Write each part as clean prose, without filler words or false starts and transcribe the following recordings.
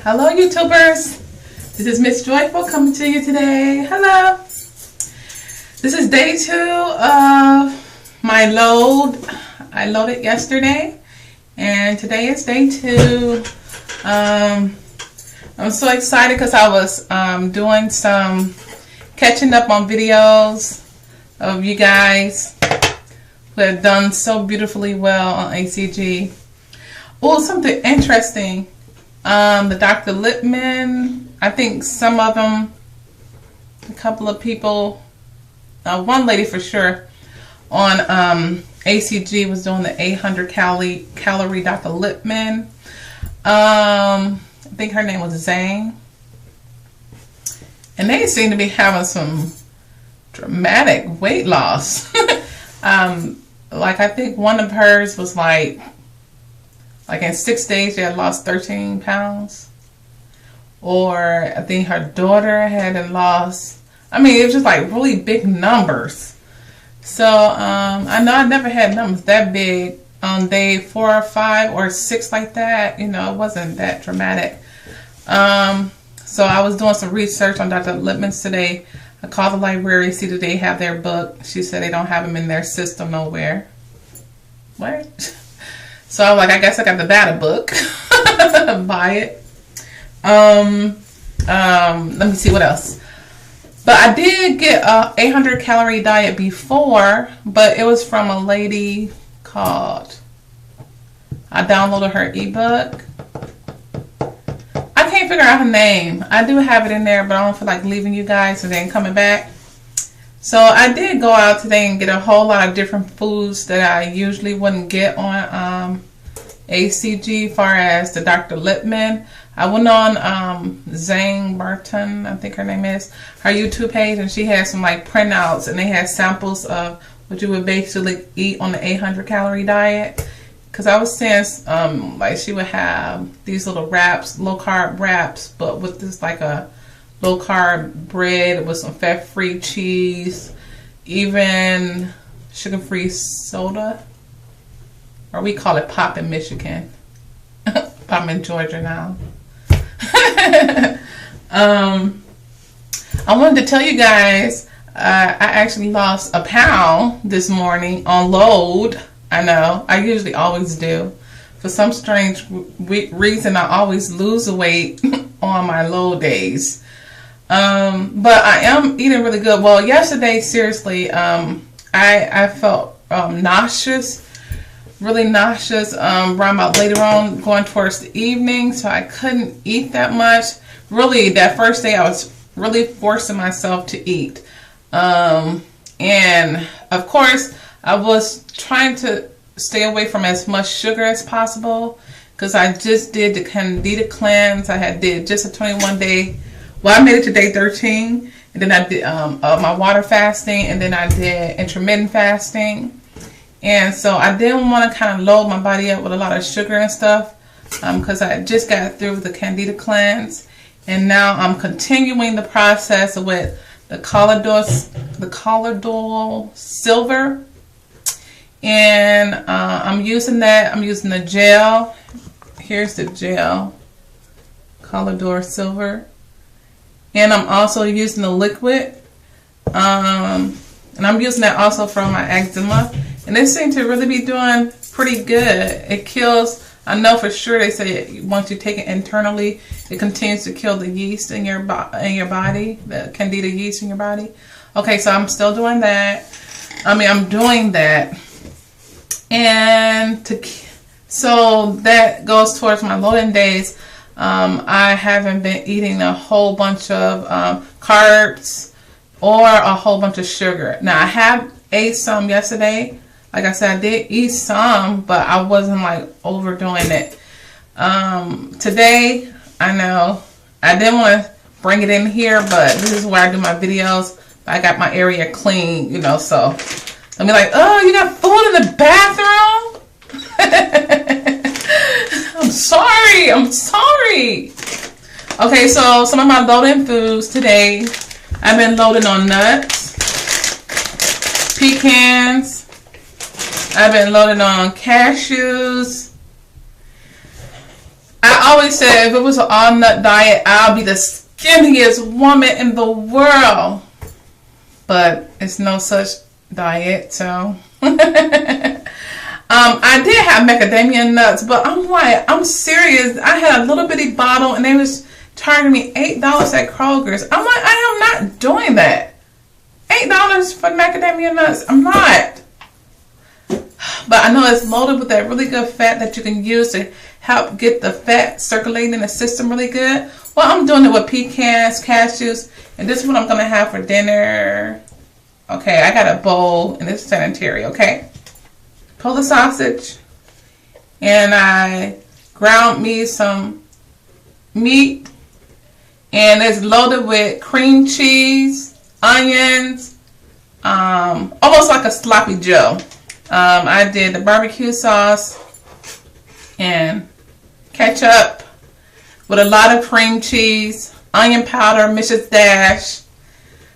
Hello YouTubers, this is Miss Joyful coming to you today. Hello. This is day 2 of my load. I loaded yesterday and today is day 2. I'm so excited because I was doing some catching up on videos of you guys who have done so beautifully well on ACG. Oh, something interesting. The Dr. Lippmann, I think some of them, a couple of people, one lady for sure on ACG was doing the 800 calorie Dr. Lippmann. I think her name was Zhang. And they seem to be having some dramatic weight loss. Like I think one of hers was like in 6 days she had lost 13 pounds. Or I think her daughter had lost, I mean it was just like really big numbers. So I know I never had numbers that big on day 4 or 5 or 6 like that. You know, it wasn't that dramatic. So I was doing some research on Dr. Lippmann's today. I called the library, see that they have their book. She said they don't have them in their system nowhere. What? So I'm like, I guess I got the data book. Buy it. Let me see what else. But I did get a 800 calorie diet before, but it was from a lady called, I downloaded her ebook. I can't figure out her name. I do have it in there, but I don't feel like leaving you guys and then coming back. So I did go out today and get a whole lot of different foods that I usually wouldn't get on ACG, far as the Dr. Lippmann. I went on Zhang Barton, I think her name is, her YouTube page, and she had some like printouts, and they had samples of what you would basically eat on the 800 calorie diet. Because I was saying like she would have these little wraps, low carb wraps, but with this like a low carb bread with some fat free cheese, even sugar free soda, or we call it pop in Michigan. Pop in Georgia now. I wanted to tell you guys I actually lost a pound this morning on load. I know, I usually always do. For some strange reason, I always lose the weight on my low days. But I am eating really good. Well, yesterday, seriously, I felt nauseous. Really nauseous around about later on going towards the evening, so I couldn't eat that much. Really, that first day I was really forcing myself to eat. And of course I was trying to stay away from as much sugar as possible, because I just did the Candida cleanse. I did just a 21 day, well I made it to day 13, and then I did my water fasting, and then I did intermittent fasting. And so I didn't want to kind of load my body up with a lot of sugar and stuff, because I just got through the Candida cleanse, and now I'm continuing the process with the Collidor Silver, and I'm using that. I'm using the gel. Here's the gel, Collidor Silver, and I'm also using the liquid, and I'm using that also for my eczema. And they seem to really be doing pretty good. It kills, I know for sure they say once you take it internally, it continues to kill the yeast in your body, the Candida yeast in your body. Okay, so I'm still doing that. I'm doing that. And so that goes towards my loading days. I haven't been eating a whole bunch of carbs or a whole bunch of sugar. Now I have ate some yesterday. Like I said, I did eat some, but I wasn't like overdoing it. Today, I know I didn't want to bring it in here, but this is where I do my videos. I got my area clean, you know, so I'll be like, oh, you got food in the bathroom? I'm sorry. Okay, so some of my loading foods today, I've been loading on nuts, pecans, I've been loading on cashews. I I always said if it was an all nut diet, I'll be the skinniest woman in the world. But it's no such diet, so. I did have macadamia nuts, but I'm like, I'm serious. I had a little bitty bottle and they was charging me $8 at Kroger's. I'm like, I am not doing that. $8 for macadamia nuts. I'm not. But I know it's loaded with that really good fat that you can use to help get the fat circulating in the system really good. Well, I'm doing it with pecans, cashews, and this is what I'm going to have for dinner. Okay, I got a bowl, and it's sanitary, okay? Pull the sausage, and I ground me some meat, and it's loaded with cream cheese, onions, almost like a sloppy Joe. I did the barbecue sauce and ketchup with a lot of cream cheese, onion powder, Mrs. Dash.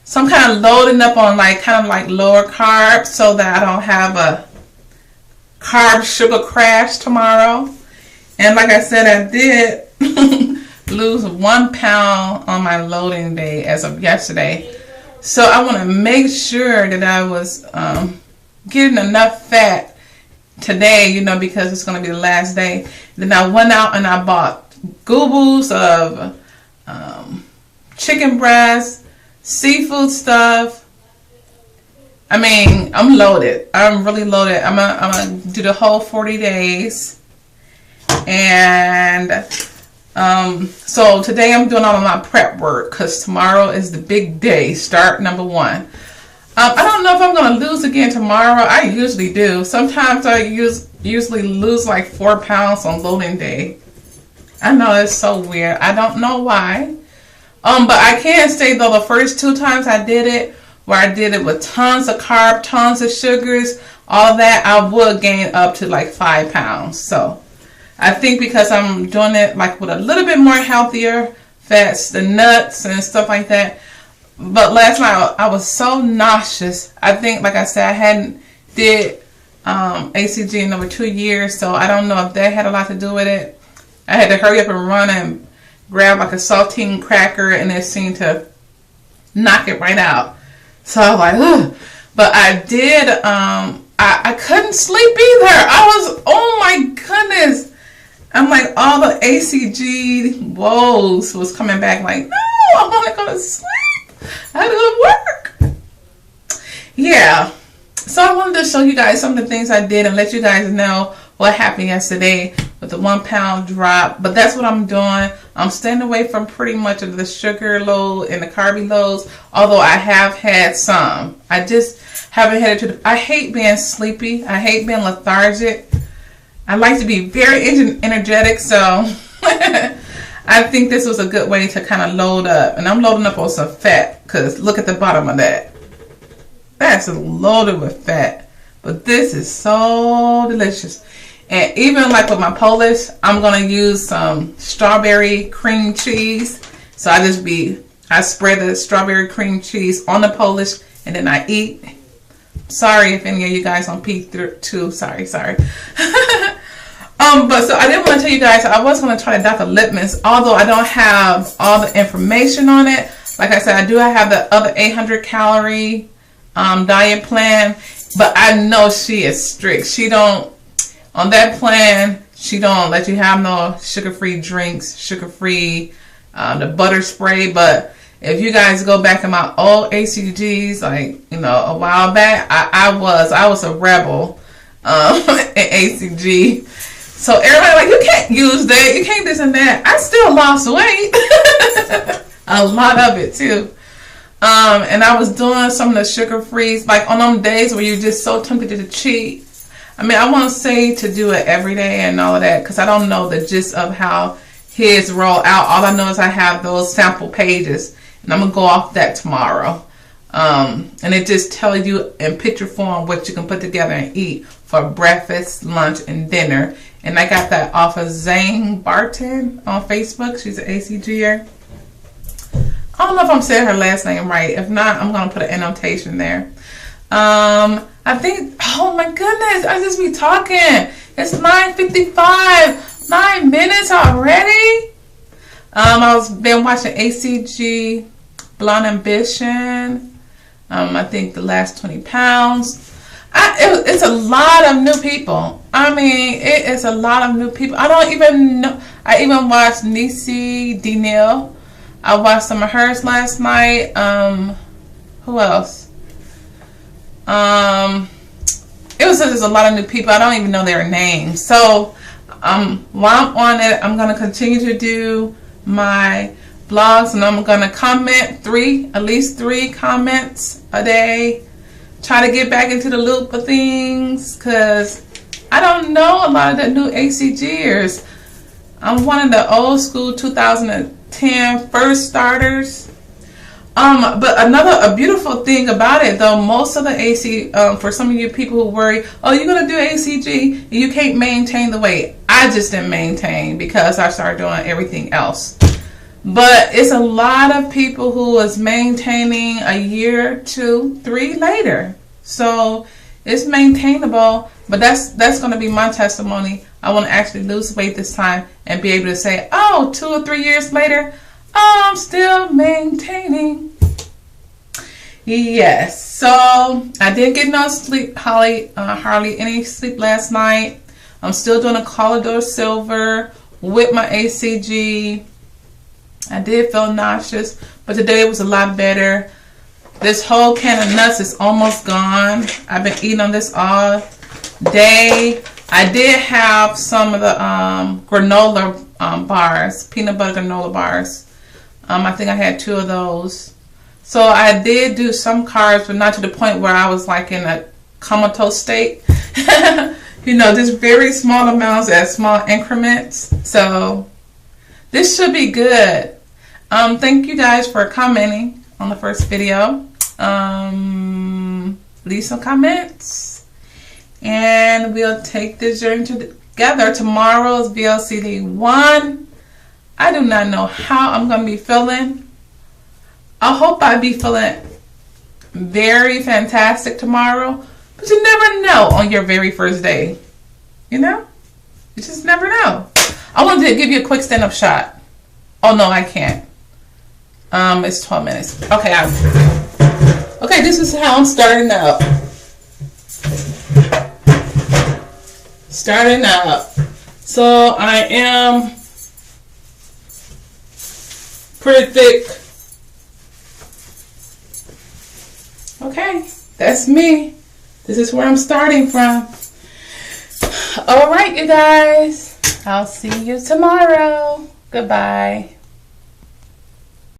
So I'm kind of loading up on kind of like lower carbs so that I don't have a carb sugar crash tomorrow. And like I said, I did lose 1 pound on my loading day as of yesterday. So I want to make sure that I was getting enough fat today, you know, because it's going to be the last day. Then I went out and I bought goobos of chicken breast, seafood stuff. I mean, I'm loaded. I'm really loaded. I'm gonna do the whole 40 days. And so today I'm doing all of my prep work because tomorrow is the big day, start number 1. I don't know if I'm going to lose again tomorrow. I usually do. Sometimes I usually lose like 4 pounds on loading day. I know it's so weird. I don't know why. But I can say though the first 2 times I did it, where I did it with tons of carb, tons of sugars, all that, I would gain up to like 5 pounds. So I think because I'm doing it like with a little bit more healthier fats, the nuts and stuff like that. But last night I was so nauseous. I think, like I said, I hadn't did ACG in over 2 years, so I don't know if that had a lot to do with it. I had to hurry up and run and grab like a saltine cracker, and it seemed to knock it right out. So I was like, ugh. But I did, I couldn't sleep either. I was, oh my goodness. I'm like, all the ACG woes was coming back like, no, I want to go to sleep. I had to go to work. Yeah. So I wanted to show you guys some of the things I did and let you guys know what happened yesterday with the 1 pound drop. But that's what I'm doing. I'm staying away from pretty much of the sugar load and the carby loads, although I have had some. I just haven't had it to the, I hate being sleepy. I hate being lethargic. I like to be very energetic, so I think this was a good way to kind of load up. And I'm loading up on some fat, because look at the bottom of that. That's loaded with fat. But this is so delicious. And even like with my Polish, I'm going to use some strawberry cream cheese. So I spread the strawberry cream cheese on the Polish, and then I eat. Sorry if any of you guys on P2. Sorry. But so I did want to tell you guys, I was going to try Dr. Lippmann's, although I don't have all the information on it. Like I said, I do have the other 800 calorie diet plan, but I know she is strict. She don't, on that plan, she don't let you have no sugar-free drinks, sugar-free, the butter spray. But if you guys go back in my old ACGs, like, you know, a while back, I was a rebel in ACG. So everybody like, you can't use that, you can't this and that. I still lost weight. A lot of it too. And I was doing some of the sugar frees, like on them days where you're just so tempted to cheat. I mean, I won't say to do it every day and all of that, because I don't know the gist of how his roll out. All I know is I have those sample pages, and I'm going to go off that tomorrow. And it just tells you in picture form what you can put together and eat for breakfast, lunch, and dinner. And I got that off of Zane Barton on Facebook. She's an ACGer. I don't know if I'm saying her last name right. If not, I'm going to put an annotation there. I think, oh my goodness, I just be talking. It's 9:55. 9 minutes already? I've been watching ACG, Blonde Ambition. I think The Last 20 Pounds. It's a lot of new people. I mean, it is a lot of new people. I don't even know. I even watched Niecy Danielle. I watched some of hers last night. Who else? It was just a lot of new people. I don't even know their names. So while I'm on it, I'm going to continue to do my blogs, and I'm going to comment at least three comments a day. Try to get back into the loop of things, because I don't know a lot of the new ACGers. I'm one of the old school 2010 first starters. But a beautiful thing about it, though, most of the for some of you people who worry, oh, you're going to do ACG and you can't maintain the weight. I just didn't maintain because I started doing everything else. But it's a lot of people who is maintaining a year, 2, 3 later. So it's maintainable, but that's going to be my testimony. I want to actually lose weight this time and be able to say, oh, 2 or 3 years later, I'm still maintaining. Yes, so I didn't get no sleep, hardly any sleep last night. I'm still doing a Calidor Silver with my ACG. I did feel nauseous, but today was a lot better. This whole can of nuts is almost gone. I've been eating on this all day. I did have some of the granola bars, peanut butter granola bars. I think I had 2 of those. So I did do some carbs, but not to the point where I was like in a comatose state. You know, just very small amounts at small increments. So this should be good. Thank you guys for commenting on the first video. Leave some comments, and we'll take this journey together. Tomorrow is VLCD 1. I do not know how I'm going to be feeling. I hope I be feeling very fantastic tomorrow, but you never know on your very first day. You know? You just never know. I wanted to give you a quick stand-up shot. Oh, no, I can't. It's 12 minutes. Okay, okay, this is how I'm starting up. Starting up. So I am pretty thick. Okay, that's me. This is where I'm starting from. All right, you guys. I'll see you tomorrow. Goodbye.